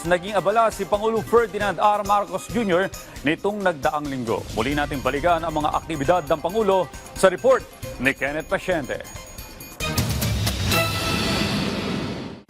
naging abala si Pangulong Ferdinand R. Marcos Jr. nitong nagdaang linggo. Muli natin balikan ang mga aktibidad ng Pangulo sa report ni Kenneth Pasyente.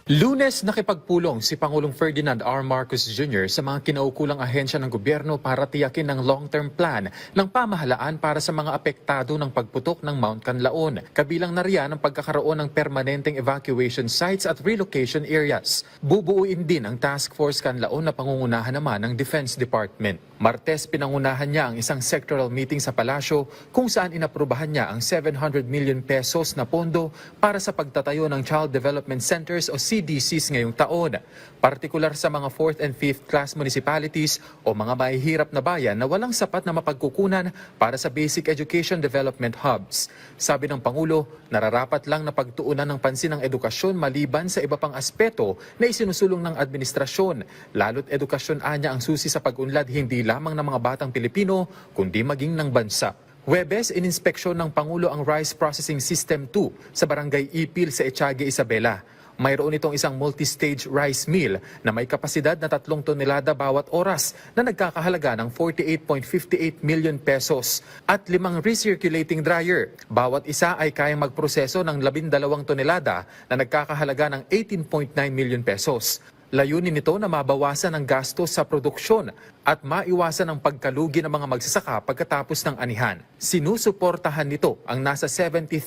Lunes, nakipagpulong si Pangulong Ferdinand R. Marcos Jr. sa mga kinaukulang ahensya ng gobyerno para tiyakin ng long-term plan ng pamahalaan para sa mga apektado ng pagputok ng Mount Canlaon. Kabilang na riyan ang pagkakaroon ng permanenteng evacuation sites at relocation areas. Bubuuin din ang Task Force Canlaon na pangungunahan naman ng Defense Department. Martes, pinangunahan niya ang isang sectoral meeting sa palasyo kung saan inaprubahan niya ang 700 million pesos na pondo para sa pagtatayo ng Child Development Centers o CDCs ngayong taon, partikular sa mga 4th and 5th class municipalities o mga mahihirap na bayan na walang sapat na mapagkukunan para sa basic education development hubs. Sabi ng Pangulo, nararapat lang na pagtuunan ng pansin ng edukasyon maliban sa iba pang aspeto na isinusulong ng administrasyon, lalo't edukasyon anya ang susi sa pag-unlad hindi lamang ng mga batang Pilipino kundi maging ng bansa. Huwebes, ininspeksyon ng Pangulo ang Rice Processing System 2 sa Barangay Ipil sa Etiague, Isabela. Mayroon itong isang multi-stage rice mill na may kapasidad na 3 tonelada bawat oras na nagkakahalaga ng 48.58 million pesos at 5 recirculating dryer. Bawat isa ay kayang magproseso ng 12 tonelada na nagkakahalaga ng 18.9 million pesos. Layunin nito na mabawasan ang gastos sa produksyon at maiwasan ang pagkalugi ng mga magsasaka pagkatapos ng anihan. Sinusuportahan nito ang nasa 70,000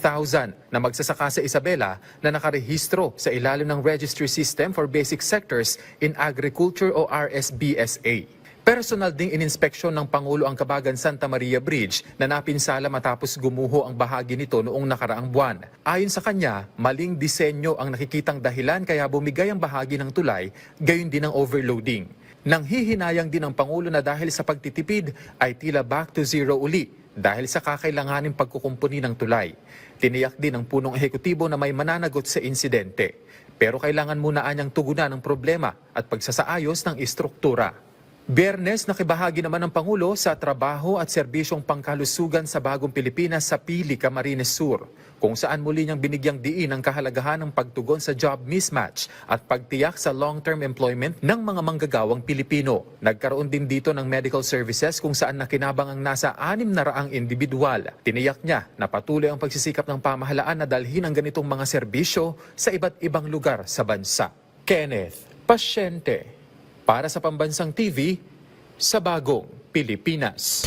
na magsasaka sa Isabela na nakarehistro sa ilalim ng Registry System for Basic Sectors in Agriculture o RSBSA. Personal ding ininspeksyon ng Pangulo ang Kabagan Santa Maria Bridge na napinsala matapos gumuho ang bahagi nito noong nakaraang buwan. Ayon sa kanya, maling disenyo ang nakikitang dahilan kaya bumigay ang bahagi ng tulay, gayon din ang overloading. Nanghihinayang din ang Pangulo na dahil sa pagtitipid ay tila back to zero uli dahil sa kakailanganing pagkukumpuni ng tulay. Tiniyak din ng punong ehekutibo na may mananagot sa insidente. Pero kailangan muna anyang tugunan ang problema at pagsasaayos ng istruktura. Biyernes, nakibahagi naman ng Pangulo sa trabaho at serbisyong pangkalusugan sa Bagong Pilipinas sa Pili, Camarines Sur, kung saan muli niyang binigyang diin ang kahalagahan ng pagtugon sa job mismatch at pagtiyak sa long-term employment ng mga manggagawang Pilipino. Nagkaroon din dito ng medical services kung saan nakinabang ang nasa 600 individual. Tiniyak niya na patuloy ang pagsisikap ng pamahalaan na dalhin ang ganitong mga serbisyo sa iba't ibang lugar sa bansa. Kenneth Pasyente, para sa Pambansang TV, sa Bagong Pilipinas.